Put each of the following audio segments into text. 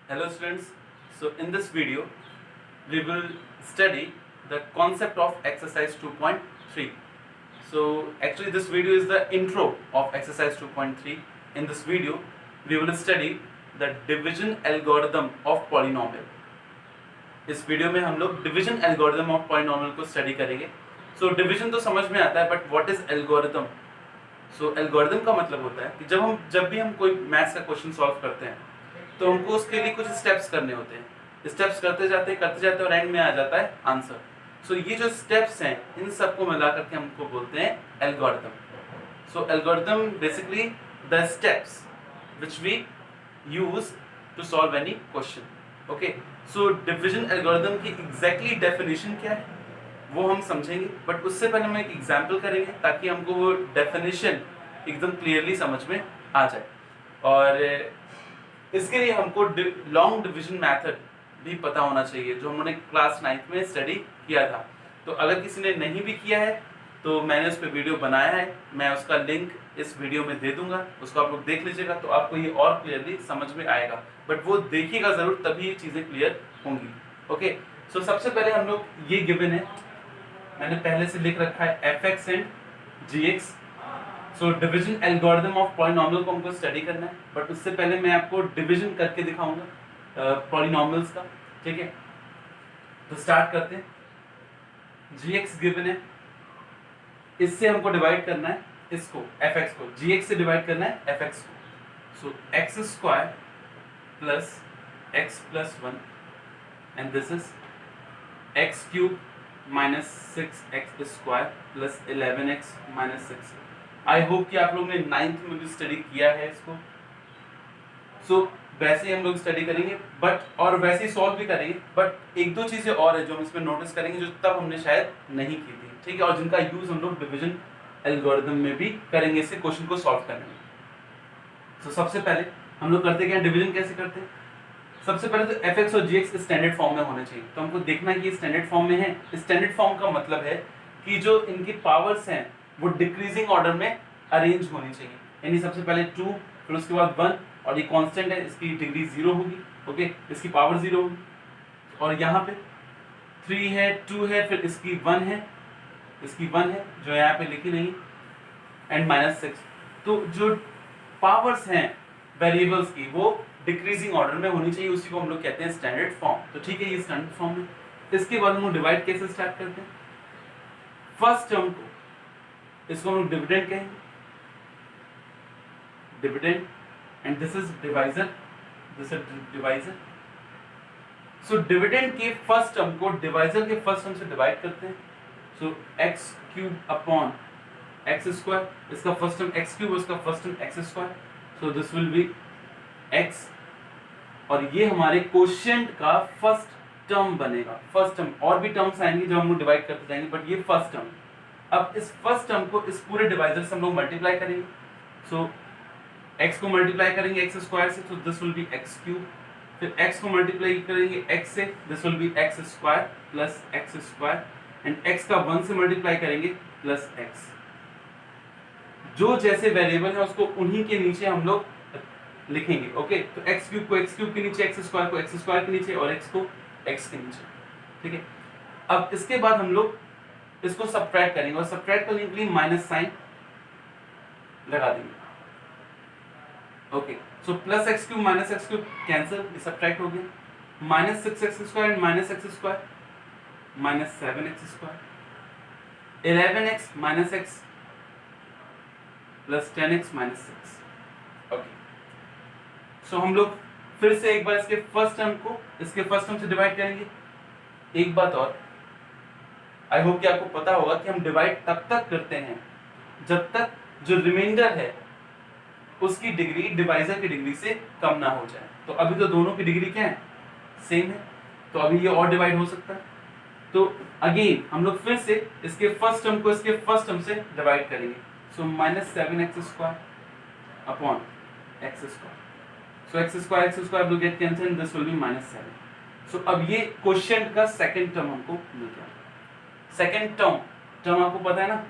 Hello students, so in this video we will study the concept of exercise 2.3. So actually this video is the intro of exercise 2.3. In this video we will study the division algorithm of polynomial. इस video में हम लोग division algorithm of polynomial को study करेंगे. So division तो समझ में आता है, but what is algorithm? So algorithm का मतलब होता है कि जब भी हम कोई मैथ्स का क्वेश्चन सॉल्व करते हैं तो हमको उसके लिए कुछ स्टेप्स करने होते हैं. स्टेप्स करते जाते हैं और एंड में आ जाता है आंसर. सो ये जो स्टेप्स हैं इन सबको मिला करके हमको बोलते हैं algorithm. So algorithm basically the steps which we use to solve any question. Okay, so division algorithm की एग्जैक्टली डेफिनेशन क्या है वो हम समझेंगे, बट उससे पहले हम एक एग्जांपल करेंगे ताकि हमको वो डेफिनेशन एकदम क्लियरली समझ में आ जाए. और इसके लिए हमको लॉन्ग डिवीजन मेथड भी पता होना चाहिए जो हमने क्लास 9th में स्टडी किया था. तो अगर किसी ने नहीं भी किया है तो मैंने उस पर वीडियो बनाया है, मैं उसका लिंक इस वीडियो में दे दूंगा, उसको आप लोग देख लीजिएगा तो आपको ये और क्लियरली समझ में आएगा. बट वो देखिएगा जरूर, तभी ये चीजें क्लियर होंगी. ओके, सो सबसे पहले हम लोग ये गिवन है, मैंने पहले से लिख रखा है fx and gx. So division algorithm of polynomial को हमको स्टडी करना है, बट उससे पहले मैं आपको डिवीजन करके दिखाऊंगा पॉलिनोमियल्स का. ठीक है, तो स्टार्ट करते हैं. gx गिवन है, इससे हमको डिवाइड करना है इसको fx को, gx से डिवाइड करना है fx को. सो x square plus x plus 1 and this is x cube minus 6x square plus 11x minus 6. I hope कि आप लोगों ने 9th में भी स्टडी किया है इसको. सो वैसे ही हम लोग स्टडी करेंगे, बट और वैसे ही सॉल्व भी करेंगे, बट एक दो चीजें और है जो हम इसमें नोटिस करेंगे जो तब हमने शायद नहीं की थी. ठीक है, और जिनका यूज हम लोग डिवीजन एल्गोरिथम में भी करेंगे इससे क्वेश्चन को सॉल्व करने में. तो सबसे पहले हम लोग करते क्या, डिवीजन कैसे करते हैं. सबसे पहले तो fx और gx स्टैंडर्ड फॉर्म में होने चाहिए. तो हमको देखना है कि स्टैंडर्ड फॉर्म में है. स्टैंडर्ड फॉर्म का मतलब है कि जो इनकी पावर्स हैं वो डिक्रीजिंग ऑर्डर में अरेंज होनी चाहिए. यानी सबसे पहले 2, फिर उसके बाद 1, और ये कांस्टेंट है, इसकी डिग्री 0 होगी. ओके, इसकी पावर 0 होगी. और यहाँ पे 3 है, 2 है, फिर इसकी 1 है, इसकी 1 है जो यहाँ पे लिखी नहीं, एंड माइनस 6. तो जो पावर्स हैं वेरिएबल्स की वो डिक्रीजिंग ऑर्डर में होनी चाहिए. उसी को हम लोग कहते हैं स्टैंडर्ड फॉर्म. तो ठीक है, ये स्टैंडर्ड फॉर्म है. इसके बाद हम डिवाइड कैसे स्टार्ट करते हैं. फर्स्ट टर्म को, इसको हम लोग डिविडेंड कहेंगे, dividend, and this is divisor, this is divisor. So dividend के फर्स्ट टर्म को डिवाइजर के फर्स्ट टर्म से डिवाइड करते हैं. सो x cube upon x square, इसका फर्स्ट टर्म x क्यूब, उसका first term x square. So this will B x, और ये हमारे कोशेंट का फर्स्ट टर्म बनेगा. फर्स्ट टर्म, और भी टर्म्स आएंगे जो हम लोग डिवाइड करते जाएंगे, बट ये फर्स्ट टर्म. अब इस फर्स्ट टर्म को इस पूरे डिवाइजर से हम लोग मल्टीप्लाई करेंगे. सो x को मल्टीप्लाई करेंगे x स्क्वायर से, तो this will B x cube. फिर x को मल्टीप्लाई करेंगे x से, this will B x square plus x square, and x का 1 से मल्टीप्लाई करेंगे प्लस x. जो जैसे वेरिएबल है उसको उन्हीं के नीचे हम लोग लिखेंगे. ओके, तो x क्यूब को x क्यूब के नीचे, x स्क्वायर को x स्क्वायर के नीचे, और x को x के नीचे. ठीक है, अब इसके बाद हम लोग इसको सबट्रैक्ट करेंगे, और सबट्रैक्ट करने के लिए माइनस साइन लगा देंगे. Okay, so plus x cube minus x cube cancel, ये सबट्रैक्ट हो गया. Minus 6x square and minus x square, minus 7x square, 11x minus x plus 10x minus 6. Okay, so हम लोग फिर से एक बार इसके फर्स्ट टर्म को इसके फर्स्ट टर्म से डिवाइड करेंगे. एक बात और, आई होप कि आपको पता होगा कि हम डिवाइड तब तक करते हैं जब तक जो रिमाइंडर है उसकी डिग्री डिवाइजर की डिग्री से कम ना हो जाए. तो अभी तो दोनों की डिग्री क्या है, सेम है, तो अभी ये और डिवाइड हो सकता है. तो अगेन हम लोग फिर से इसके फर्स्ट टर्म को इसके फर्स्ट टर्म से डिवाइड करेंगे. So minus 7x square upon x square. So x square will get cancel, this will B minus 7. सो अब ये क्वोशिएंट का सेकंड टर्म हमको मिल गया. सेकंड टर्म आपको पता है ना,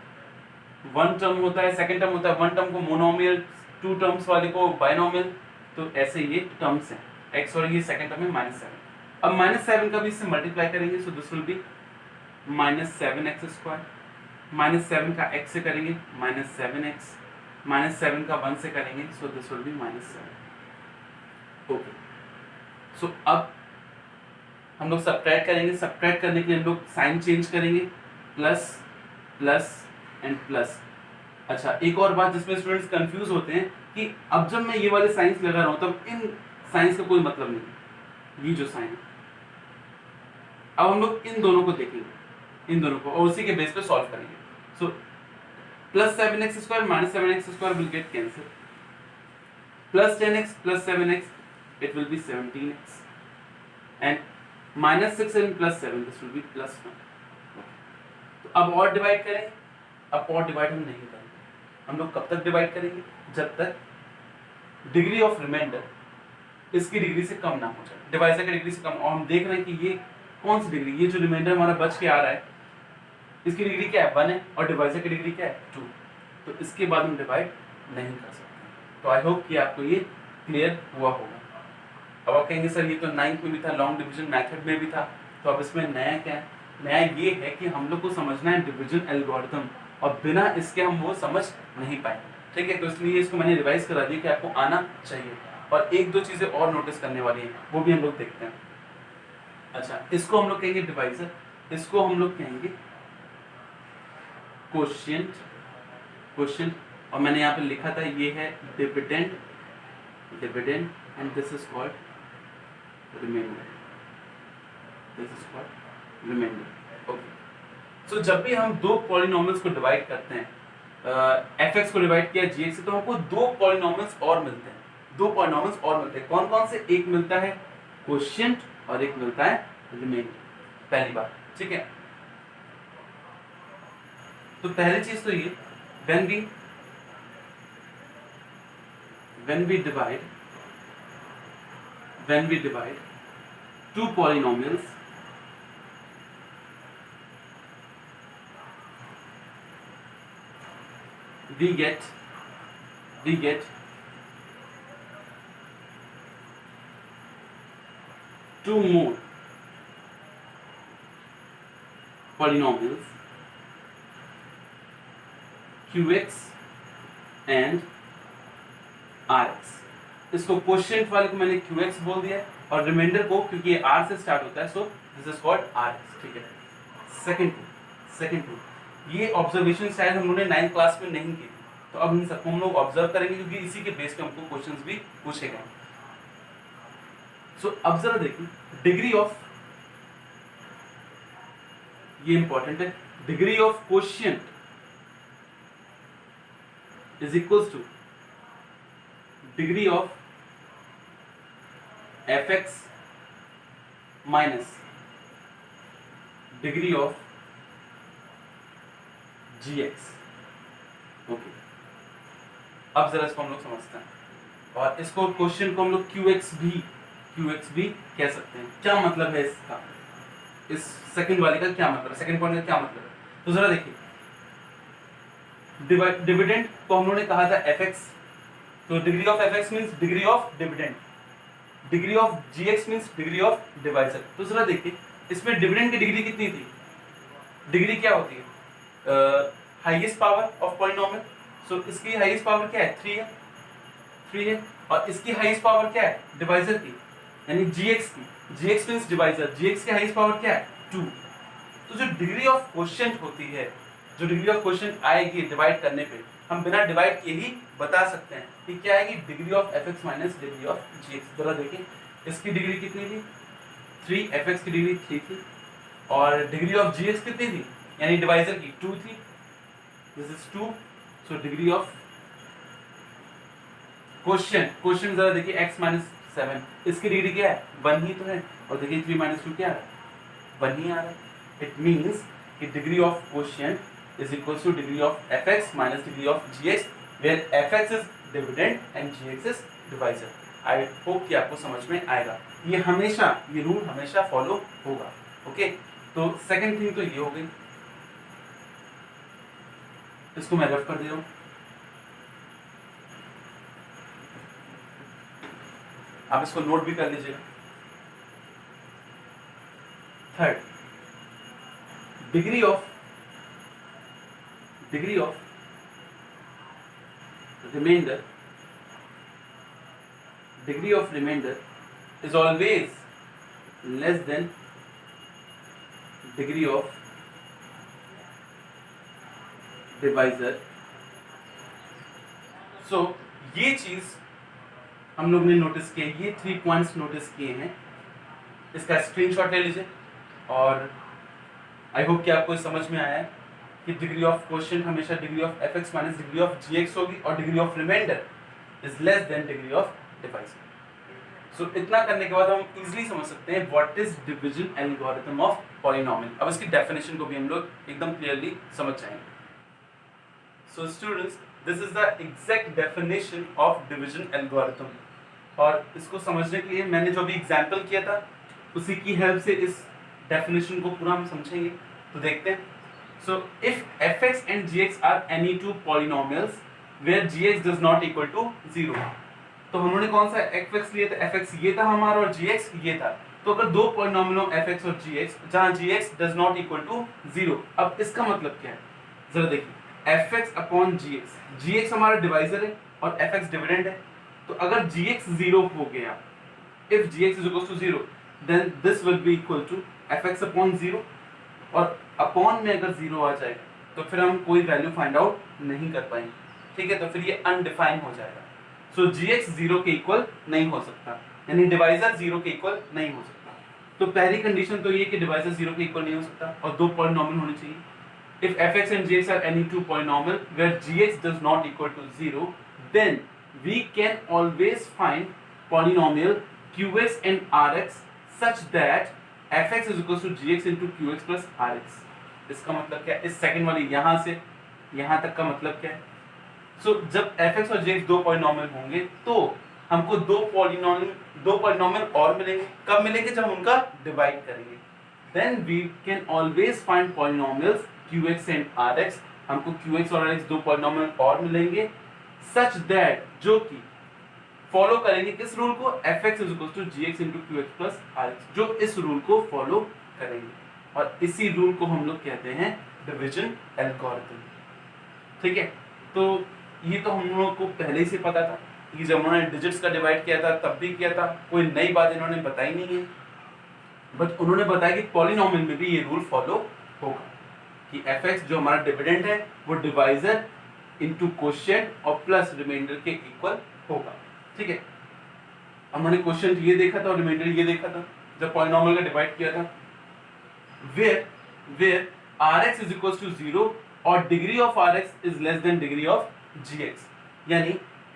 1 टर्म होता है, सेकंड टर्म होता है. 1 टर्म को मोनोमियल, 2 टर्म्स वाले को बाइनोमियल. तो ऐसे ये टर्म्स हैं. x और ये सेकंड टर्म है -7। अब -7 का भी इससे मल्टीप्लाई करेंगे, so this will B -7x²। -7 का x से करेंगे -7x, -7 का 1 से करेंगे, so this will be -7। Okay, so अब हम लोग सब्ट्रैक्ट करेंगे। सब्ट्रैक्ट करने के लिए हम लोग साइन चेंज करेंगे, प्लस प्लस एंड प्लस। अच्छा, एक और बात जिसमें स्टूडेंट्स कंफ्यूज होते हैं कि अब जब मैं ये वाले साइंस लगा रहा हूं तब इन साइंस का कोई मतलब नहीं, ये जो साइन है। अब हम लोग इन दोनों को देखेंगे, इन दोनों को, और उसी के बेस पे सॉल्व करेंगे। सो +7x² -7x² will get cancel, +10x +7x it will be 17x, and -6 and +7 this will B +1। तो अब और डिवाइड करें। अब और डिवाइड हम नहीं करेंगे, हम लोग कब तक डिवाइड करेंगे, जब तक डिग्री ऑफ रिमाइंडर इसकी डिग्री से कम ना हो जाए, डिवाइजर की डिग्री से कम। और हम देख रहे हैं कि ये कौन सी डिग्री, ये जो रिमाइंडर हमारा बच के आ रहा है इसकी डिग्री क्या है, 1 है, और डिवाइजर की डिग्री क्या है, 2। तो इसके बाद हम डिवाइड नहीं कर सकते। तो आई होप कि आपको ये क्लियर हुआ होगा। अब आप कहेंगे सर ये तो 9th में भी था, लॉन्ग डिवीजन मेथड में भी था, तो अब इसमें नया क्या है? नया ये है कि हम लोग को समझना है डिवीजन एल्गोरिथम, और बिना इसके हम वो समझ नहीं पाएंगे। ठीक है, तो इसलिए इसको मैंने रिवाइज करा दिया कि आपको आना चाहिए। और एक दो चीजें और नोटिस करने वाली हैं, वो भी हम लोग देखते हैं। अच्छा, इसको हम लोग कहेंगे डिवाइजर, इसको हम लोग कहेंगे क्वोशिएंट, क्वोशिएंट, और मैंने यहाँ पे लिखा था ये है dividend, dividend, and this is called remainder, this is called remainder. Okay, so जब भी हम दो पॉलिनोमियल्स को डिवाइड करते हैं, fx को डिवाइड किया gx से, तो हमको दो पॉलिनोमियल्स और मिलते हैं, दो पॉलिनोमियल्स और मिलते हैं। कौन कौन से? एक मिलता है क्वोशिएंट और एक मिलता है रिमाइंडर, पहली बात। ठीक है, तो पहली चीज तो ये, when we divide two polynomials, we get two more polynomials, qx and rx। इसको क्वोशिएंट वाले को मैंने qx बोल दिया, और रिमाइंडर को, क्योंकि ये r से स्टार्ट होता है, so this is called rx। ठीक है, सेकंड टू, ये ऑब्जर्वेशन शायद हम लोगों ने 9th क्लास में नहीं की थी, तो अब इन सबको हम लोग ऑब्जर्व करेंगे, क्योंकि इसी के बेस पे हमको क्वेश्चंस भी पूछे गए। सो अब जरा देखिए, डिग्री ऑफ, ये इंपॉर्टेंट है, degree of quotient is equals two degree of fx minus degree of gx। Okay, अब जरा इसको हम लोग समझते हैं, और इसको क्वेश्चन को हम लोग qx भी कह सकते हैं। क्या मतलब है इसका, इस सेकंड वाले का क्या मतलब है, सेकंड पॉइंट का क्या मतलब है? तो जरा देखिए, डिविडेंड को हम लोगों ने कहा था fx, तो degree of fx means degree of dividend, degree of gx means degree of divisor. तो जरा देखिए, इसमें डिविडेंड की डिग्री कितनी थी? डिग्री क्या होती है? Highest power of polynomial. So इसकी हाईएस्ट पावर क्या है? 3 है, और इसकी हाईएस्ट पावर क्या है? डिवाइजर की, यानी gx की। gx मींस डिवाइजर, gx की हाईएस्ट पावर क्या है? 2। तो जो डिग्री ऑफ क्वोशिएंट होती है, जो डिग्री ऑफ क्वोशिएंट आएगी डिवाइड करने पे, हम बिना डिवाइड किए ही बता सकते हैं कि क्या आएगी, degree of fx minus degree of gx। जरा देखिए, इसकी डिग्री कितनी थी? 3, fx की डिग्री 3 थी, और डिग्री ऑफ gx कितनी थी, यानी डिवाइजर की 2 थी, this is 2। So degree of quotient जरा देखिए, x माइनस 7, इसकी डिग्री क्या है? 1 ही तो है, और देखिए 3 माइनस 2 क्या है? 1 ही आ रहा है। इट मीन्स कि degree of quotient is equals to degree of fx minus degree of gx, where fx is dividend and gx is divisor। I hope कि आपको समझ में आएगा। ये हमेशा, ये रूल हमेशा फॉलो होगा। ओके, तो सेकंड थिंग तो ये हो गई, इसको मैं रफ कर दे रहा हूँ। आप इसको नोट भी कर लीजिएगा। Third, degree of remainder is always less than degree of divisor. So ये चीज हम लोग ने नोटिस किया, ये 3 पॉइंट्स नोटिस किए हैं, इसका स्क्रीनशॉट ले लीजिए और आई होप कि आपको समझ में आया है कि डिग्री ऑफ क्वेश्चन हमेशा degree of f x minus degree of g x होगी और degree of remainder is less than degree of divisor. So इतना करने के बाद हम इजीली समझ सकते हैं what is division algorithm of polynomial. अब इसकी डेफिनेशन को भी हम लोग एकदम क्लियरली समझ जाएंगे। So students, this is the exact definition of division algorithm, और इसको समझने के लिए मैंने जो भी एग्जांपल किया था उसी की हेल्प से इस डेफिनेशन को पूरा हम समझेंगे। तो देखते हैं। So if fx and gx are any two polynomials where gx does not equal to 0, तो हमने कौन सा fx लिया था, fx ये था हमारा और gx ये था। तो अगर दो पॉलिनोमियल fx और gx जहाँ gx does not equal to 0, अब इसका मतलब क्या है जरा देखिए। fx अपॉन gx हमारा डिवाइजर है और fx डिविडेंड है। तो अगर gx 0 हो गया, if gx is equal to 0, then this will be equal to fx upon 0, और अपॉन में अगर 0 आ जाएगा तो फिर हम कोई वैल्यू फाइंड आउट नहीं कर पाएंगे, ठीक है। तो फिर ये अनडिफाइन हो जाएगा। सो gx 0 के इक्वल नहीं हो सकता, यानी डिवाइजर 0 के इक्वल नहीं हो सकता। तो पहली कंडीशन तो ये कि डिवाइजर 0 के इक्वल नहीं हो सकता और दो पॉलिनोमियल होने चाहिए। If fx and gx are any two polynomial where gx does not equal to 0, then we can always find polynomial qx and rx such that fx is equal to gx into qx plus rx। इसका मतलब क्या है, इस second वाली यहाँ से यहाँ तक का मतलब क्या है। सो जब fx और gx दो पॉलिनोमियल होंगे तो हमको दो पॉलिनोमियल और मिलेंगे। कब मिलेंगे, जब उनका डिवाइड करेंगे। Then we can always find polynomials qx and rx। हमको qx और rx दो पॉलिनोमियल और मिलेंगे सच दैट, जो कि फॉलो करेंगे किस रूल को, fx is equal to gx into qx plus rx, जो इस रूल को फॉलो करेंगे। और इसी रूल को हम लोग कहते हैं डिवीजन एल्गोरिथम, ठीक है। तो ये तो हम लोगों को पहले से पता था कि जब उन्होंने डिजिट्स का डिवाइड किया था तब भी किया था, कोई नई बात इन्होंने बताई नहीं है। बट उन्होंने बताया कि पॉलिनोमियल में भी ये रूल फॉलो होगा कि fx जो हमारा डिविडेंड है वो डिवाइजर इनटू क्वोशिएंट और प्लस रिमाइंडर के इक्वल होगा, ठीक है। हमने क्वेश्चन ये देखा था और रिमाइंडर ये देखा था जब पॉलिनोमियल का डिवाइड किया था, where rx is equals to 0 और degree of rx is less than degree of gx। यानी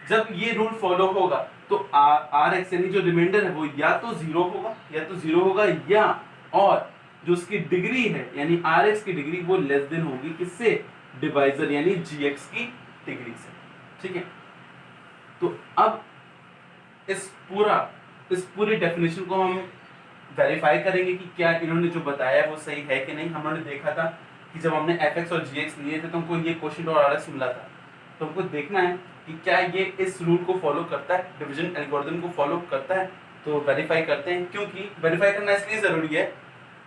जब ये रूल फॉलो होगा तो rx यानी जो रिमाइंडर है वो या तो 0 होगा या और जो उसकी डिग्री है यानी rx की डिग्री वो लेस देन होगी किससे, डिवाइजर यानी gx की डिग्री से, ठीक है। तो अब इस पूरी डेफिनेशन को हम वेरीफाई करेंगे कि क्या इन्होंने जो बताया है वो सही है कि नहीं। हमने देखा था कि जब हमने fx और gx लिए थे तो हमको ये क्वोशिएंट और rx मिला था, तो हमको देखना है कि क्या ये इस रूल को फॉलो करता है, डिवीजन एल्गोरिथम को फॉलो करता है। तो वेरीफाई करते हैं, क्योंकि वेरीफाई करना इसलिए जरूरी है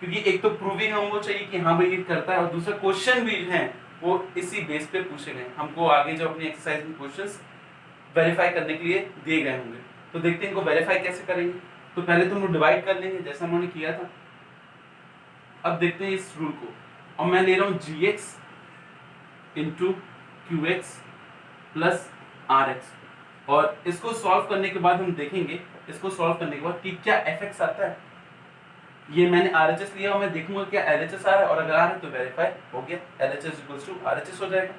क्योंकि एक तो प्रूविंग हमको चाहिए कि हाँ भाई ये करता है, और दूसरा क्वेश्चन भी हैं वो इसी बेस पे पूछे गए। हमको आगे जो अपनी एक्सरसाइज में क्वेश्चंस वेरीफाई करने के लिए दिए गए होंगे। तो देखते हैं इनको वेरीफाई कैसे करेंगे। तो पहले तो हम लोग डिवाइड कर लेंगे जैसा उन्होंने किया था। अब देखते हैं इस रूल को, और मैं ले रहा हूँ gx into qx plus rx, और इसको सॉल्व करने के बाद हम देखेंगे कि क्या fx आता है। ये मैंने RHS लिया और मैं देखूंगा क्या LHS आ रहा है, और अगर आ रहा है तो वेरीफाई हो गया, LHS इक्वल्स टू RHS हो जाएगा।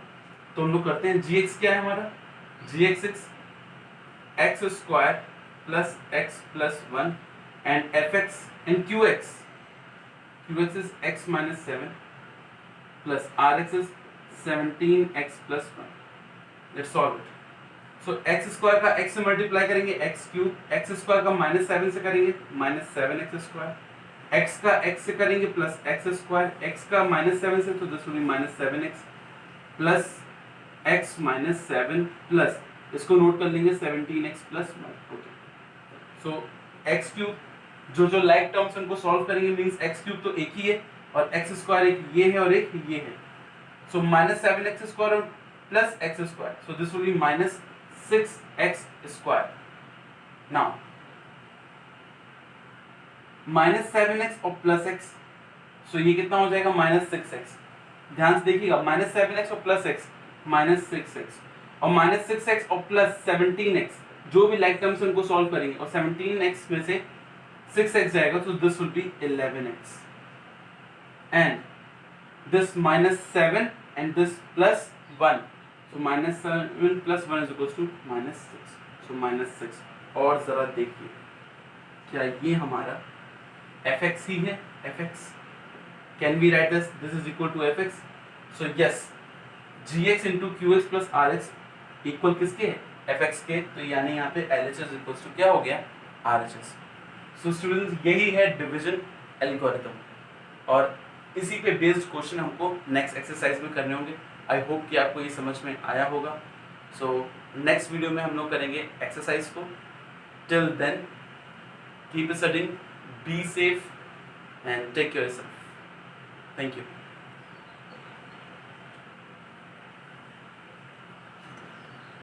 तो हम लोग करते हैं gx क्या है हमारा, gx is x square plus x plus 1 and fx and qx is x minus 7 plus rx is 17x plus 1। let's solve it। so x square का x से मल्टीप्लाई करेंगे x क्यूब, x स्क्वायर का minus 7 से करेंगे minus 7x square, x का x से करेंगे plus x square, x का माइनस 7 से तो this will B minus 7x plus x minus 7 plus इसको नोट कर लेंगे 17x प्लस 1। ओके, सो एक्स क्यूब जो लाइक टर्म्स उनको सॉल्व करेंगे मीन्स एक्स क्यूब तो एक ही है और एक्स स्क्वायर एक ये है और एक ये है. So minus 7x square plus x square, so this will B minus 6x square. Now minus 7x और प्लस एक्स, सो ये कितना हो जाएगा माइनस 6x. ध्यान से देखिएगा माइनस 7x और प्लस एक्स माइनस 6x और माइनस 6x और प्लस 17x, जो भी लाइक टर्म्स उनको सॉल्व करेंगे और 17x में से 6x जाएगा तो this will B 11x and this minus 7 and this plus 1, so minus 7 plus 1 is equals to minus 6, so minus 6. और जरा देखिए क्या ये हमारा fx ही है, fx can we write this is equal to fx, so yes gx into qx plus rx equal किसके है fx के, तो यानी यहाँ पे LHS इक्वल्स टू क्या हो गया RHS. सो स्टूडेंट्स यही है डिवीजन एल्गोरिथम और इसी पे बेस्ड क्वेश्चन हमको नेक्स्ट एक्सरसाइज में करने होंगे. आई होप कि आपको ये समझ में आया होगा. सो नेक्स्ट वीडियो में हम लोग करेंगे एक्सरसाइज को. Till then keep studying, be safe and take care yourself. Thank you.